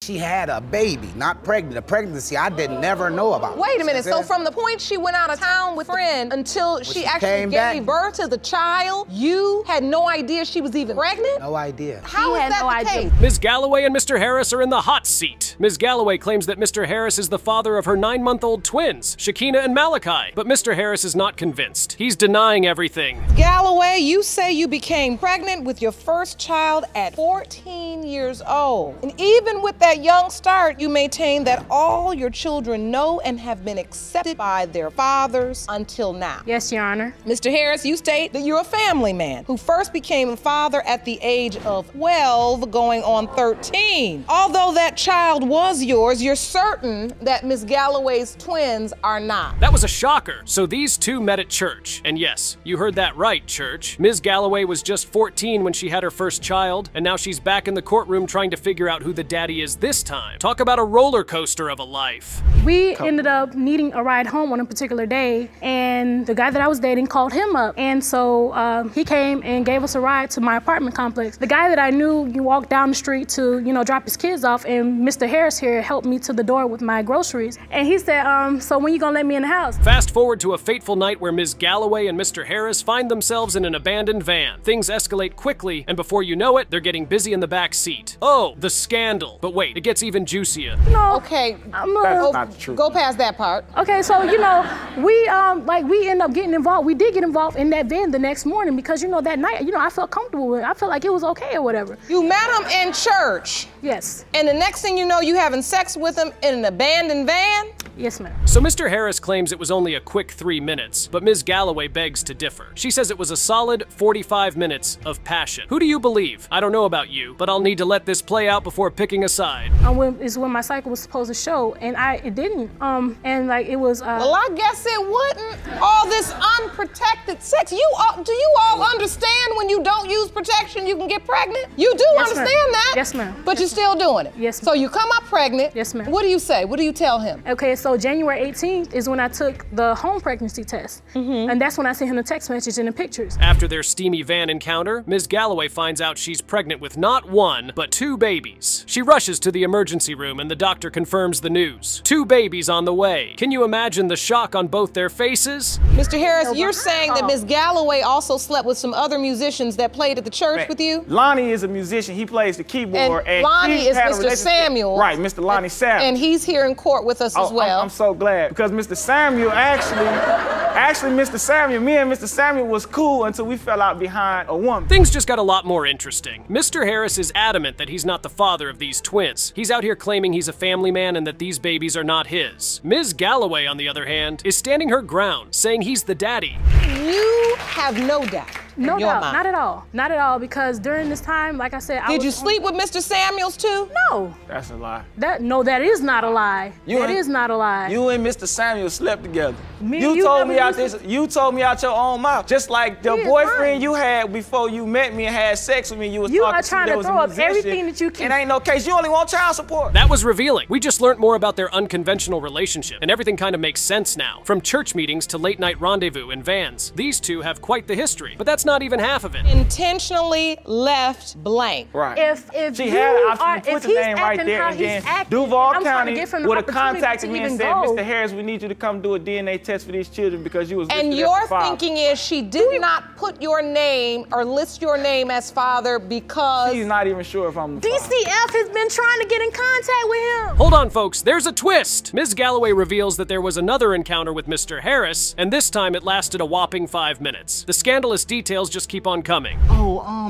She had a baby, not pregnant. A pregnancy I didn't never know about. Wait a minute, so from the point she went out of town with a friend until she actually gave birth to the child, you had no idea she was even pregnant? No idea. How is that the case? Ms. Galloway and Mr. Harris are in the hot seat. Ms. Galloway claims that Mr. Harris is the father of her 9-month-old twins, Shakina and Malachi, but Mr. Harris is not convinced. He's denying everything. Galloway, you say you became pregnant with your first child at 14 years old. And even with that young start, you maintain that all your children know and have been accepted by their fathers until now. Yes, Your Honor. Mr. Harris, you state that you're a family man who first became a father at the age of 12, going on 13. Although that child was yours, you're certain that Ms. Galloway's twins are not. That was a shocker. So these two met at church. And yes, you heard that right, church. Ms. Galloway was just 14 when she had her first child, and now she's back in the courtroom trying to figure out who the daddy is this time. Talk about a roller coaster of a life. We ended up needing a ride home on a particular day, and the guy that I was dating called him up. And so he came and gave us a ride to my apartment complex. The guy that I knew, you walked down the street to, drop his kids off, and Mr. Harris here helped me to the door with my groceries. And he said, so when you gonna let me in the house? Fast forward to a fateful night where Ms. Galloway and Mr. Harris find themselves in an abandoned van. Things escalate quickly, and before you know it, they're getting busy in the back seat. Oh, the scandal. But wait, it gets even juicier. Okay, that's not true. Go past that part. Okay, so we end up getting involved. We did get involved in that van the next morning because that night, I felt comfortable with it. I felt like it was okay or whatever. You met him in church. Yes. And the next thing you know, you having sex with him in an abandoned van? Yes, ma'am. So Mr. Harris claims it was only a quick 3 minutes, but Ms. Galloway begs to differ. She says it was a solid 45 minutes of passion. Who do you believe? I don't know about you, but I'll need to let this play out before picking a side. Is when my cycle was supposed to show, and it didn't. And it was. Well, I guess it wouldn't. All this unprotected sex. Do you all understand when you don't use protection, you can get pregnant? You do understand that? Yes, ma'am. But you're still doing it? Yes, ma'am. So you come up pregnant. Yes, ma'am. What do you say? What do you tell him? Okay, so January 18th is when I took the home pregnancy test. And that's when I sent him the text message and the pictures. After their steamy van encounter, Ms. Galloway finds out she's pregnant with not one, but 2 babies. She rushes to the emergency room and the doctor confirms the news. 2 babies on the way. Can you imagine the shock on both their faces? Mr. Harris, you're saying that Ms. Galloway also slept with some other musicians that played at the church with you? Lonnie is a musician. He plays the keyboard. And Lonnie is Mr. Samuel. Right, Mr. Lonnie Samuel. And he's here in court with us as well. I'm so glad because Mr. Samuel me and Mr. Samuel was cool until we fell out behind a woman. Things just got a lot more interesting. Mr. Harris is adamant that he's not the father of these twins. He's out here claiming he's a family man and that these babies are not his. Ms. Galloway, on the other hand, is standing her ground, saying he's the daddy. You have no doubt. No doubt, not at all. Not at all, because during this time, like I said, Did you sleep with Mr. Samuels too? No. That's a lie. That is not a lie. That is not a lie. You and Mr. Samuel slept together. You told me out your own mouth. Just like the boyfriend you had before you met me and had sex with me, you are trying to throw up everything that you can. It ain't no case. You only want child support. That was revealing. We just learned more about their unconventional relationship, and everything kind of makes sense now. From church meetings to late-night rendezvous in vans, these two have quite the history, but that's not even half of it. Intentionally left blank. Right. If she had an option to put the name right there, and then Duval County would have contacted me and said, Mr. Harris, we need you to come do a DNA test for these children because you was listed as the father. And your thinking is she did not put your name or list your name as father because... She's not even sure if I'm the father. DCF has been trying to get in contact with him. Hold on, folks. There's a twist. Ms. Galloway reveals that there was another encounter with Mr. Harris, and this time it lasted a whopping 5 minutes. The scandalous details just keep on coming.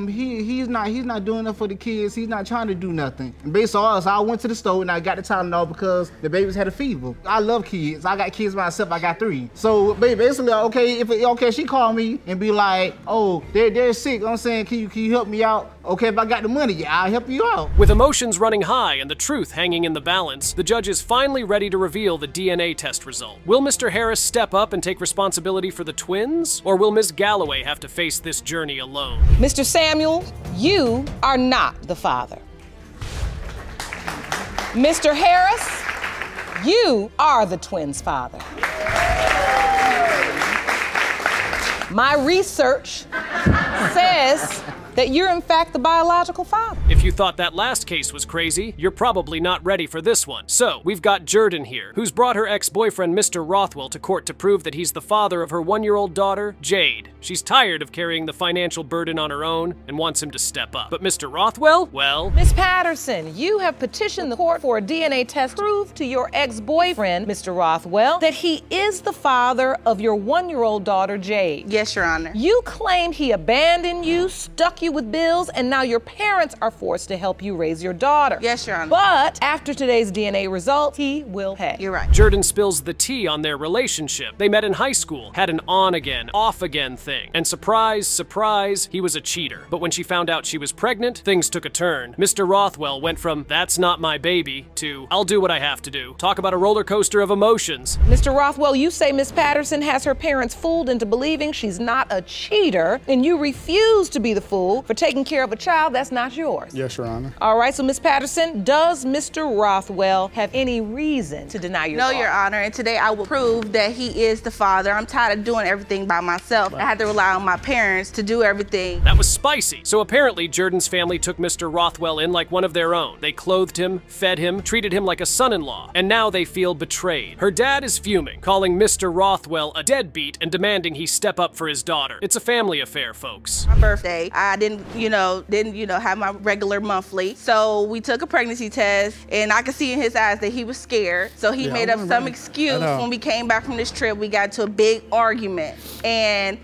He's not doing enough for the kids. He's not trying to do nothing. And based on us, I went to the store and I got the Tylenol because the babies had a fever. I love kids. I got kids myself. I got 3. So basically, she called me and be like, oh, they're sick. I'm saying, can you help me out? Okay, if I got the money, yeah, I'll help you out. With emotions running high and the truth hanging in the balance, the judge is finally ready to reveal the DNA test result. Will Mr. Harris step up and take responsibility for the twins? Or will Ms. Galloway have to face this journey alone? Mr. Samuel, you are not the father. Mr. Harris, you are the twins' father. My research says that you're in fact the biological father. If you thought that last case was crazy, you're probably not ready for this one. So, we've got Jordan here, who's brought her ex-boyfriend Mr. Rothwell to court to prove that he's the father of her 1-year-old daughter, Jade. She's tired of carrying the financial burden on her own and wants him to step up. But Mr. Rothwell, well... Miss Patterson, you have petitioned the court for a DNA test to prove to your ex-boyfriend, Mr. Rothwell, that he is the father of your 1-year-old daughter, Jade. Yes, Your Honor. You claimed he abandoned you, stuck you with bills, and now your parents are forced to help you raise your daughter. Yes, Your Honor. But after today's DNA results, he will pay. You're right. Jordan spills the tea on their relationship. They met in high school, had an on-again, off-again thing. And surprise, surprise, he was a cheater. But when she found out she was pregnant, things took a turn. Mr. Rothwell went from, "That's not my baby," to, "I'll do what I have to do." Talk about a roller coaster of emotions. Mr. Rothwell, you say Miss Patterson has her parents fooled into believing she's not a cheater, and you refuse to be the fool for taking care of a child that's not yours. Yes, Your Honor. All right, so Miss Patterson, does Mr. Rothwell have any reason to deny your daughter? No, Your Honor, and today I will prove that he is the father. I'm tired of doing everything by myself. I had to rely on my parents to do everything. That was spicy. So apparently Jordan's family took Mr. Rothwell in like one of their own. They clothed him, fed him, treated him like a son-in-law, and now they feel betrayed. Her dad is fuming, calling Mr. Rothwell a deadbeat and demanding he step up for his daughter. It's a family affair, folks. My birthday, I didn't have my regular monthly. So we took a pregnancy test, and I could see in his eyes that he was scared. So he made up some excuse. When we came back from this trip, we got into a big argument. And,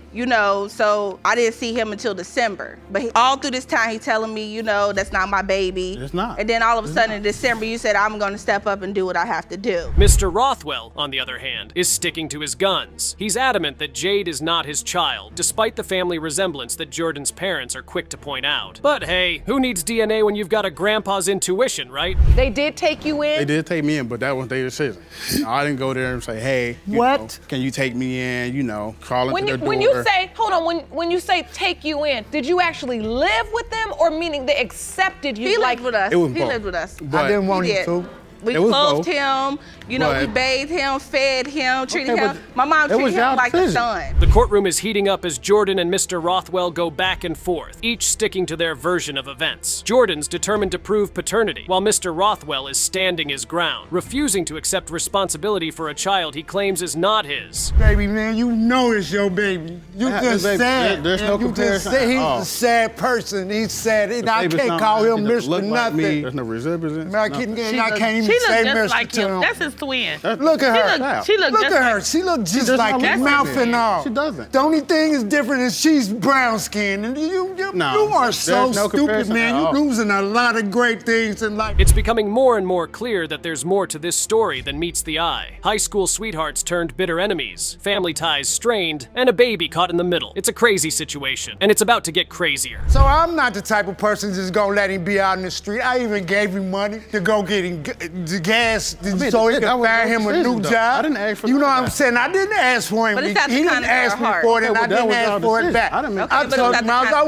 so I didn't see him until December. But all through this time, he telling me, that's not my baby. It's not. And then all of a sudden in December, you said, I'm going to step up and do what I have to do. Mr. Rothwell, on the other hand, is sticking to his guns. He's adamant that Jade is not his child, despite the family resemblance that Jordan's parents are quick to point out. But hey, who needs DNA when you've got a grandpa's intuition, right? They did take you in? They did take me in, but that was their decision. I didn't go there and say, hey, can you take me in, crawl into their door. When you say, hold on, when you say take you in, did you actually live with them, or meaning they accepted you? He lived with us. It was he lived with us. I didn't want him to. We clothed him, we bathed him, fed him, treated him. My mom treated him like a son. The courtroom is heating up as Jordan and Mr. Rothwell go back and forth, each sticking to their version of events. Jordan's determined to prove paternity, while Mr. Rothwell is standing his ground, refusing to accept responsibility for a child he claims is not his. Baby, man, it's your baby. You just sad. There's no comparison. He's a sad person. He's sad. I can't call him Mr. Nothing. There's no resemblance. I can't even say Mr. Like him. That's his twin. Look at her. She look at her. She looks just like his mouth and all. She doesn't. The only thing is different is she's brown skinned, and you are so stupid, man. You're losing a lot of great things in life. It's becoming more and more clear that there's more to this story than meets the eye. High school sweethearts turned bitter enemies, family ties strained, and a baby caught in the middle. It's a crazy situation, and it's about to get crazier. So I'm not the type of person just gonna let him be out in the street. I even gave him money to go get him the gas so he could find him a new job. I didn't ask for what I'm saying? I didn't ask for him. He didn't ask me for it, and I didn't ask for it back. I told him, all I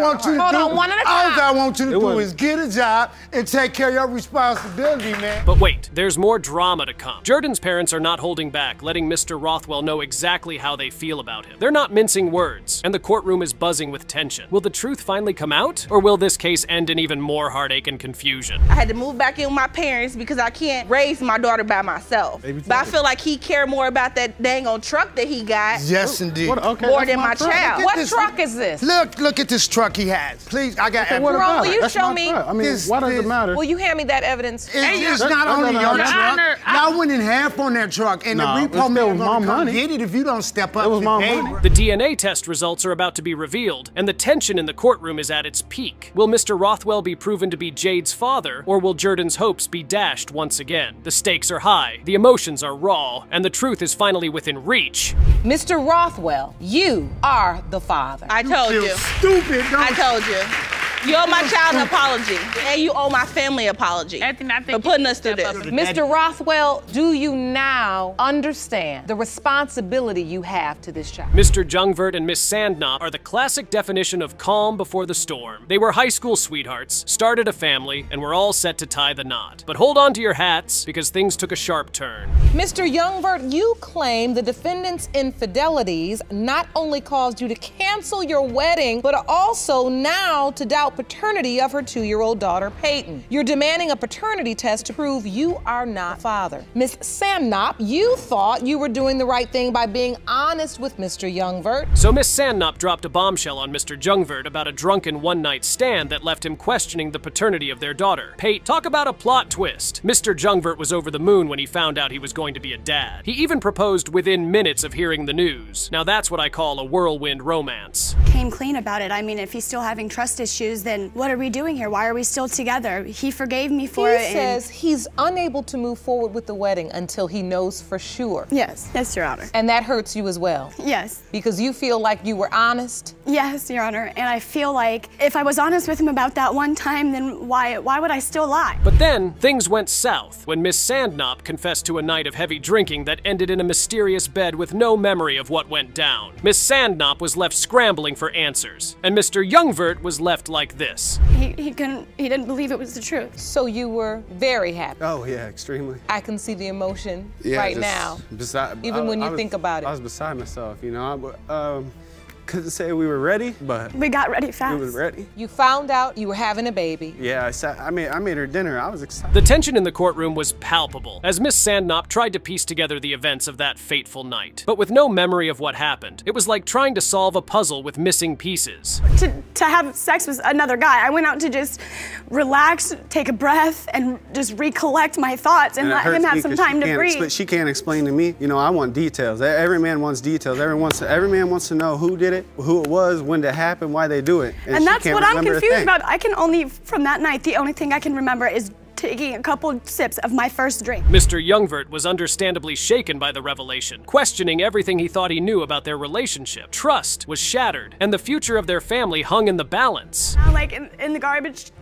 want you to do is get a job and take care of your responsibility, man. But wait, there's more drama to come. Jordan's parents are not holding back, letting Mr. Rothwell know exactly how they feel about him. They're not mincing words, and the courtroom is buzzing with tension. Will the truth finally come out, or will this case end in even more heartache and confusion? I had to move back in with my parents because I can't raise my daughter by myself. But I feel like he cared more about that dang old truck that he got. Yes, indeed. More than my child. What truck is this? Look at this truck he has. Please, I got evidence. Bro, will you show me? I mean, why does it matter? Will you hand me that evidence? It's not only your truck. I went in half on that truck, and the repo man gonna come get it if you don't step up. It was my money. The DNA test results are about to be revealed, and the tension in the courtroom is at its peak. Will Mr. Rothwell be proven to be Jade's father, or will Jordan's hopes be dashed once again? The stakes are high, the emotions are raw, and the truth is finally within reach. Mr. Rothwell, you are the father. I told you. Stupid. I told you. You owe my child an apology, and you owe my family an apology for putting us through this. Mr. Rothwell, do you now understand the responsibility you have to this child? Mr. Jungvert and Miss Sandknop are the classic definition of calm before the storm. They were high school sweethearts, started a family, and were all set to tie the knot. But hold on to your hats, because things took a sharp turn. Mr. Jungvert, you claim the defendant's infidelities not only caused you to cancel your wedding, but also now to doubt about paternity of her 2-year-old daughter, Peyton. You're demanding a paternity test to prove you are not father. Ms. Sandnop, you thought you were doing the right thing by being honest with Mr. Youngvert. So Miss Sandnop dropped a bombshell on Mr. Youngvert about a drunken one-night stand that left him questioning the paternity of their daughter. Pate, talk about a plot twist. Mr. Youngvert was over the moon when he found out he was going to be a dad. He even proposed within minutes of hearing the news. Now that's what I call a whirlwind romance. Came clean about it. I mean, if he's still having trust issues, then what are we doing here? Why are we still together? He forgave me for it. He says he's unable to move forward with the wedding until he knows for sure. Yes, yes, Your Honor. And that hurts you as well? Yes. Because you feel like you were honest? Yes, Your Honor. And I feel like if I was honest with him about that one time, then why would I still lie? But then things went south when Miss Sandnop confessed to a night of heavy drinking that ended in a mysterious bed with no memory of what went down. Miss Sandnop was left scrambling for answers, and Mr. Youngvert was left like this. He didn't believe it was the truth. So you were very happy? Oh yeah, extremely. I can see the emotion right now, even when you think about it. I was beside myself, you know. Couldn't say we were ready, but we got ready fast. We were ready. You found out you were having a baby. Yeah, I made her dinner. I was excited. The tension in the courtroom was palpable as Miss Sandnop tried to piece together the events of that fateful night. But with no memory of what happened, it was like trying to solve a puzzle with missing pieces. To have sex with another guy, I went out to just relax, take a breath, and just recollect my thoughts and let him have some time to breathe. But she can't explain to me. You know, I want details. Every man wants details. Every man wants to know who did it, who it was, when it happened, why they do it. And that's what I'm confused about. I can only, from that night, the only thing I can remember is taking a couple sips of my first drink. Mr. Youngvert was understandably shaken by the revelation, questioning everything he thought he knew about their relationship. Trust was shattered, and the future of their family hung in the balance. Like in the garbage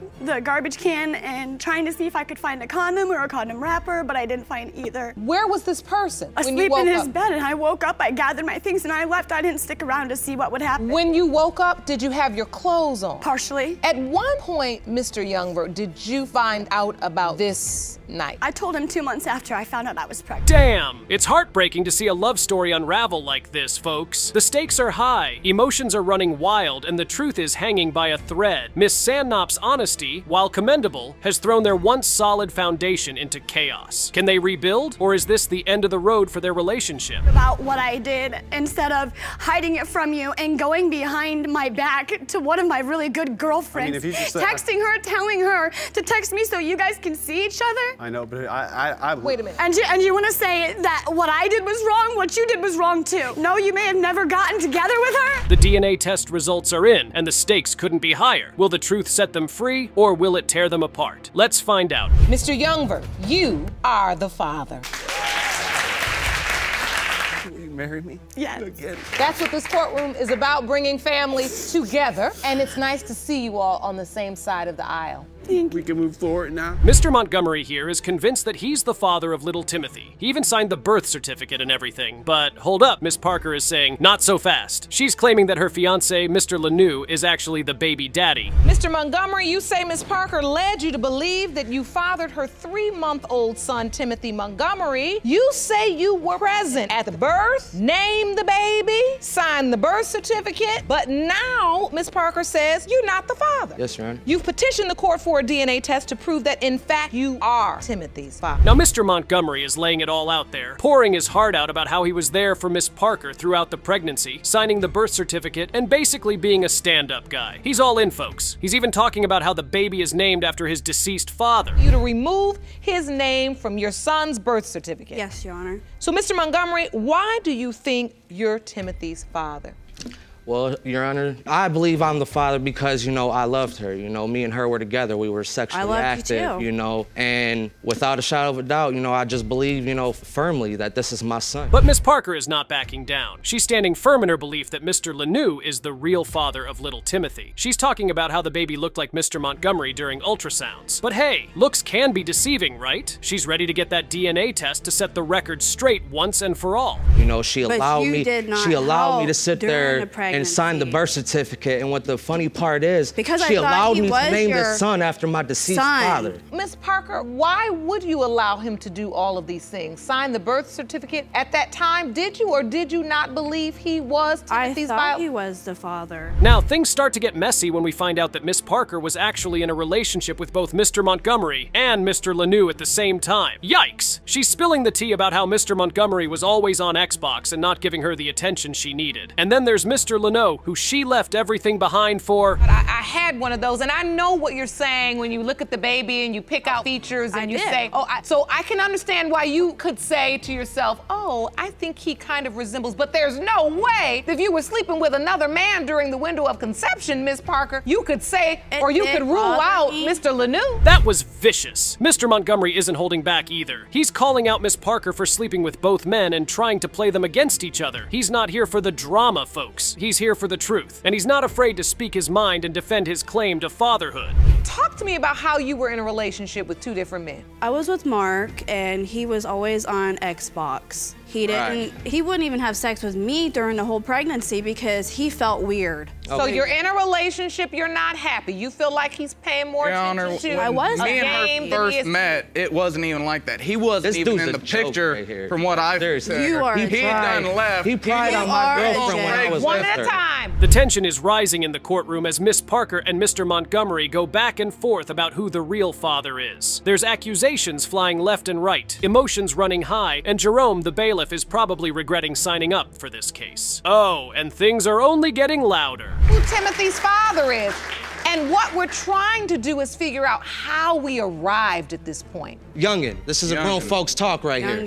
can, and trying to see if I could find a condom or a condom wrapper, but I didn't find either. Where was this person when you asleep woke in his up? bed, and I woke up, I gathered my things, and I left. I didn't stick around to see what would happen. When you woke up, did you have your clothes on? Partially. At one point, Mr. Youngvert, did you find out about this night? I told him 2 months after I found out I was pregnant. Damn! It's heartbreaking to see a love story unravel like this, folks. The stakes are high, emotions are running wild, and the truth is hanging by a thread. Miss Sandnop's honesty, while commendable, has thrown their once solid foundation into chaos. Can they rebuild, or is this the end of the road for their relationship? About what I did, instead of hiding it from you and going behind my back to one of my really good girlfriends, texting her, telling her to text me so you guys can see each other. I know, but I wait a minute. And you want to say that what I did was wrong, what you did was wrong too? No, you may have never gotten together with her? The DNA test results are in, and the stakes couldn't be higher. Will the truth set them free, or will it tear them apart? Let's find out. Mr. Youngvert, you are the father. Will you marry me? Yes. Again. That's what this courtroom is about, bringing families together. And it's nice to see you all on the same side of the aisle. We can move forward now. Mr. Montgomery here is convinced that he's the father of little Timothy. He even signed the birth certificate and everything. But hold up, Miss Parker is saying, not so fast. She's claiming that her fiancé, Mr. Lanou, is actually the baby daddy. Mr. Montgomery, you say Miss Parker led you to believe that you fathered her 3-month-old son, Timothy Montgomery. You say you were present at the birth, named the baby, signed the birth certificate, but now Miss Parker says you're not the father. Yes, Your Honor. You've petitioned the court for a DNA test to prove that, in fact, you are Timothy's father. Now, Mr. Montgomery is laying it all out there, pouring his heart out about how he was there for Miss Parker throughout the pregnancy, signing the birth certificate, and basically being a stand-up guy. He's all in, folks. He's even talking about how the baby is named after his deceased father. You to remove his name from your son's birth certificate. Yes, Your Honor. So, Mr. Montgomery, why do you think you're Timothy's father? Well, Your Honor, I believe I'm the father because, you know, I loved her. You know, me and her were together. We were sexually active, you know, and without a shadow of a doubt, you know, I just believe, you know, firmly that this is my son. But Miss Parker is not backing down. She's standing firm in her belief that Mr. Lanou is the real father of little Timothy. She's talking about how the baby looked like Mr. Montgomery during ultrasounds. But hey, looks can be deceiving, right? She's ready to get that DNA test to set the record straight once and for all. You know, she allowed me to sit there and signed the birth certificate. And what the funny part is, because she allowed me to name the son after my deceased father. Miss Parker, why would you allow him to do all of these things? Sign the birth certificate at that time, did you or did you not believe he was Timothy's I thought he was the father. Now, things start to get messy when we find out that Miss Parker was actually in a relationship with both Mr. Montgomery and Mr. Lanou at the same time. Yikes! She's spilling the tea about how Mr. Montgomery was always on Xbox and not giving her the attention she needed. And then there's Mr. Lanou, who she left everything behind for. But I had one of those, and I know what you're saying when you look at the baby and you pick out features and you say, oh, so I can understand why you could say to yourself, oh, I think he kind of resembles, but there's no way if you were sleeping with another man during the window of conception, Miss Parker, you could say, or you could rule out Mr. Lanou. That was vicious. Mr. Montgomery isn't holding back either. He's calling out Miss Parker for sleeping with both men and trying to play them against each other. He's not here for the drama, folks. He's here for the truth. And he's not afraid to speak his mind and defend his claim to fatherhood. Talk to me about how you were in a relationship with two different men. I was with Mark, and he was always on Xbox. He wouldn't even have sex with me during the whole pregnancy because he felt weird. Okay. So you're in a relationship, you're not happy. You feel like he's paying more attention to I was me and her first met, it wasn't even like that. He wasn't even in the picture from what I've said. You are He done left. He pried on my girlfriend when I was one with at her. a time. The tension is rising in the courtroom as Miss Parker and Mr. Montgomery go back and forth about who the real father is. There's accusations flying left and right, emotions running high, and Jerome, the bailiff, is probably regretting signing up for this case. Oh, and things are only getting louder. Who Timothy's father is. And what we're trying to do is figure out how we arrived at this point. Youngin, this is a grown folks talk right here.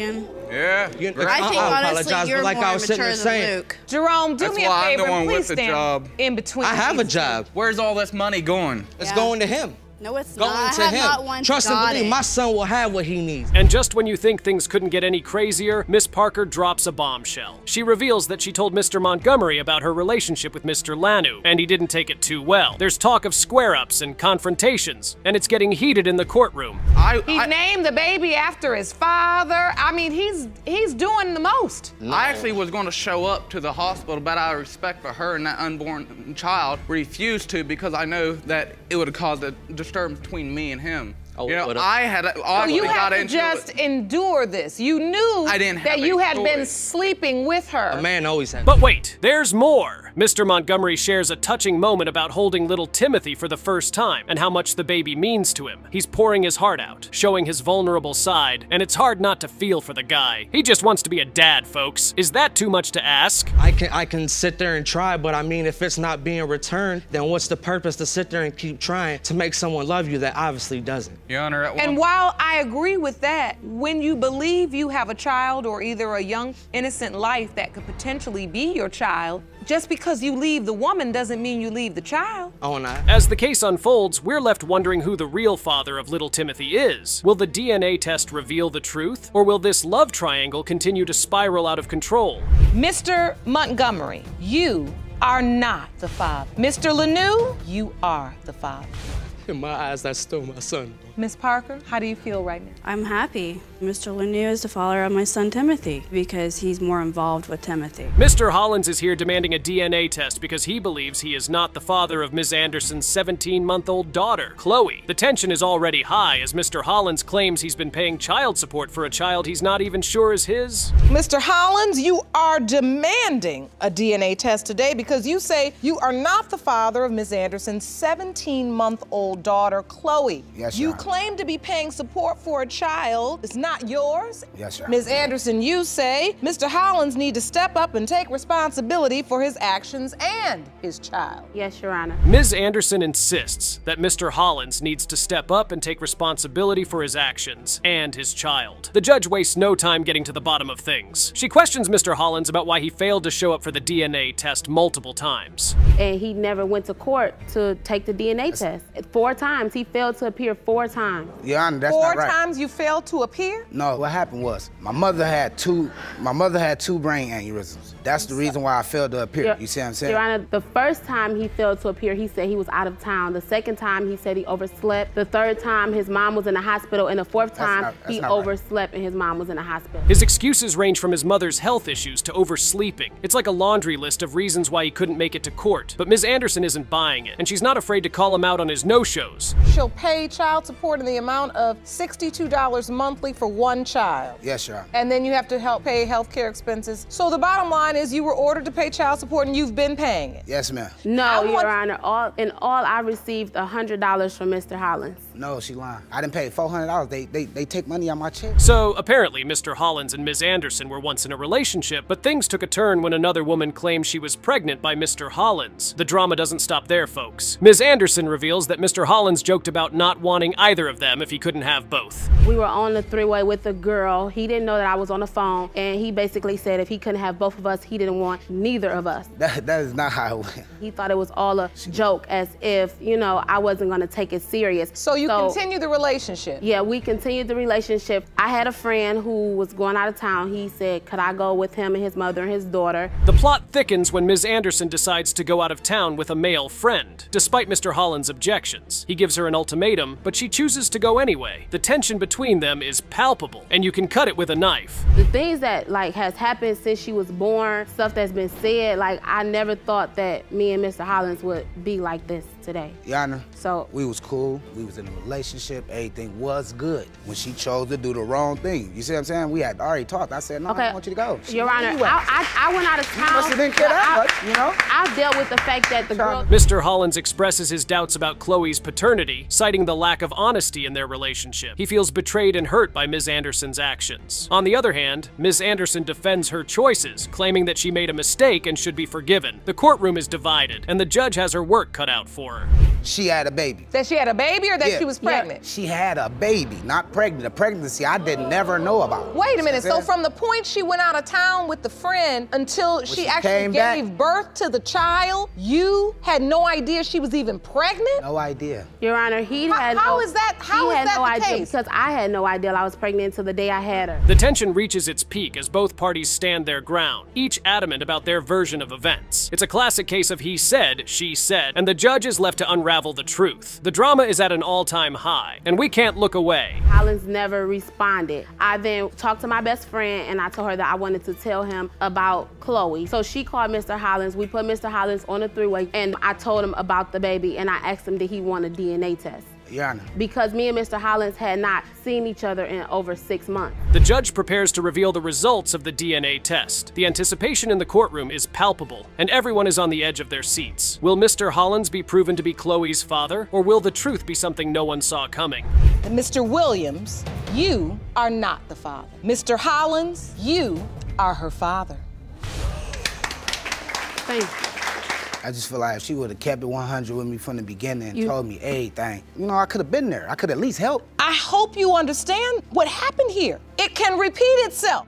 Yeah. I think honestly you're more mature than Luke. Jerome, do me a favor, please stand in between. I have a job. Where's all this money going? It's going to him. No, it's going not. to him. Trust and believe, my son will have what he needs. And just when you think things couldn't get any crazier, Miss Parker drops a bombshell. She reveals that she told Mr. Montgomery about her relationship with Mr. Lanou, and he didn't take it too well. There's talk of square-ups and confrontations, and it's getting heated in the courtroom. He named the baby after his father. I mean, he's doing the most. No. I actually was going to show up to the hospital, but out of respect for her and that unborn child, refused to because I know that it would have caused a disturbance between me and him. You know, I had you had to just endure this. You knew that you had been sleeping with her. A man always has. But wait, there's more. Mr. Montgomery shares a touching moment about holding little Timothy for the first time and how much the baby means to him. He's pouring his heart out, showing his vulnerable side, and it's hard not to feel for the guy. He just wants to be a dad, folks. Is that too much to ask? I can sit there and try, but I mean, if it's not being returned, then what's the purpose to sit there and keep trying to make someone love you that obviously doesn't? Your Honor, and while I agree with that, when you believe you have a child or either a young, innocent life that could potentially be your child, just because you leave the woman doesn't mean you leave the child. Oh, no. As the case unfolds, we're left wondering who the real father of little Timothy is. Will the DNA test reveal the truth, or will this love triangle continue to spiral out of control? Mr. Montgomery, you are not the father. Mr. Lanou, you are the father. In my eyes, that's still my son. Miss Parker, how do you feel right now? I'm happy. Mr. Lanou is the father of my son Timothy because he's more involved with Timothy. Mr. Hollins is here demanding a DNA test because he believes he is not the father of Ms. Anderson's 17-month-old daughter, Chloe. The tension is already high as Mr. Hollins claims he's been paying child support for a child he's not even sure is his. Mr. Hollins, you are demanding a DNA test today because you say you are not the father of Ms. Anderson's 17-month-old daughter, Chloe. Yes, you claim to be paying support for a child. It's not yours. Yes, sir. Ms. Anderson, you say Mr. Hollins need to step up and take responsibility for his actions and his child. Yes, Your Honor. Ms. Anderson insists that Mr. Hollins needs to step up and take responsibility for his actions and his child. The judge wastes no time getting to the bottom of things. She questions Mr. Hollins about why he failed to show up for the DNA test multiple times. And he never went to court to take the DNA test. 4 times. He failed to appear 4 times. times. Your Honor, that's not right. 4 times you failed to appear? No, what happened was my mother had two brain aneurysms. That's the reason why I failed to appear. You see what I'm saying? Your Honor, the first time he failed to appear, he said he was out of town. The second time, he said he overslept. The third time, his mom was in the hospital. And the fourth time, he overslept and his mom was in the hospital. His excuses range from his mother's health issues to oversleeping. It's like a laundry list of reasons why he couldn't make it to court. But Ms. Anderson isn't buying it, and she's not afraid to call him out on his no-shows. She'll pay child support in the amount of $62 monthly for 1 child. Yes, Your Honor. And then you have to pay health care expenses. So the bottom line is you were ordered to pay child support and you've been paying it. Yes, ma'am. No, Your Honor. In all, I received $100 from Mr. Hollins. No, she lying. I didn't pay $400. They take money out my check. So apparently, Mr. Hollins and Ms. Anderson were once in a relationship, but things took a turn when another woman claimed she was pregnant by Mr. Hollins. The drama doesn't stop there, folks. Ms. Anderson reveals that Mr. Hollins joked about not wanting either of them if he couldn't have both. We were on the three-way with a girl. He didn't know that I was on the phone, and he basically said if he couldn't have both of us, he didn't want neither of us. That is not how it went. He thought it was all a joke, as if, you know, I wasn't gonna take it serious. So you continued the relationship? Yeah, we continued the relationship. I had a friend who was going out of town. He said, could I go with him and his mother and his daughter? The plot thickens when Ms. Anderson decides to go out of town with a male friend, despite Mr. Hollins' objections. He gives her an ultimatum, but she chooses to go anyway. The tension between them is palpable, and you can cut it with a knife. The things that has happened since she was born, stuff that's been said, I never thought that me and Mr. Hollins would be like this today. Your Honor, so we was cool, we was in a relationship, everything was good. When she chose to do the wrong thing, you see what I'm saying? We had already talked. I said, no, I want you to go. Your Honor, I went out of town. You must have didn't care that much, you know? I dealt with the fact that the girl... Mr. Hollins expresses his doubts about Chloe's paternity, citing the lack of honesty in their relationship. He feels betrayed and hurt by Ms. Anderson's actions. On the other hand, Ms. Anderson defends her choices, claiming that she made a mistake and should be forgiven. The courtroom is divided, and the judge has her work cut out for her. She had a baby. That she had a baby or that she was pregnant? She had a baby, not pregnant. A pregnancy I didn't never know about. Wait a minute, so from the point she went out of town with the friend until she actually gave birth to the child, you had no idea she was even pregnant? No idea. Your Honor, how is that the case? Because I had no idea I was pregnant until the day I had her. The tension reaches its peak as both parties stand their ground, each adamant about their version of events. It's a classic case of he said, she said, and the judge is left to unravel the truth. The drama is at an all-time high, and we can't look away. Hollins never responded. I then talked to my best friend, and I told her that I wanted to tell him about Chloe. So she called Mr. Hollins. We put Mr. Hollins on a three-way, and I told him about the baby, and I asked him did he want a DNA test. Your Honor. Because me and Mr. Hollins had not seen each other in over 6 months. The judge prepares to reveal the results of the DNA test. The anticipation in the courtroom is palpable, and everyone is on the edge of their seats. Will Mr. Hollins be proven to be Chloe's father, or will the truth be something no one saw coming? Mr. Williams, you are not the father. Mr. Hollins, you are her father. Thank you. I just feel like if she would have kept it 100 with me from the beginning and told me everything, you know, I could have been there. I could at least help. I hope you understand what happened here. It can repeat itself.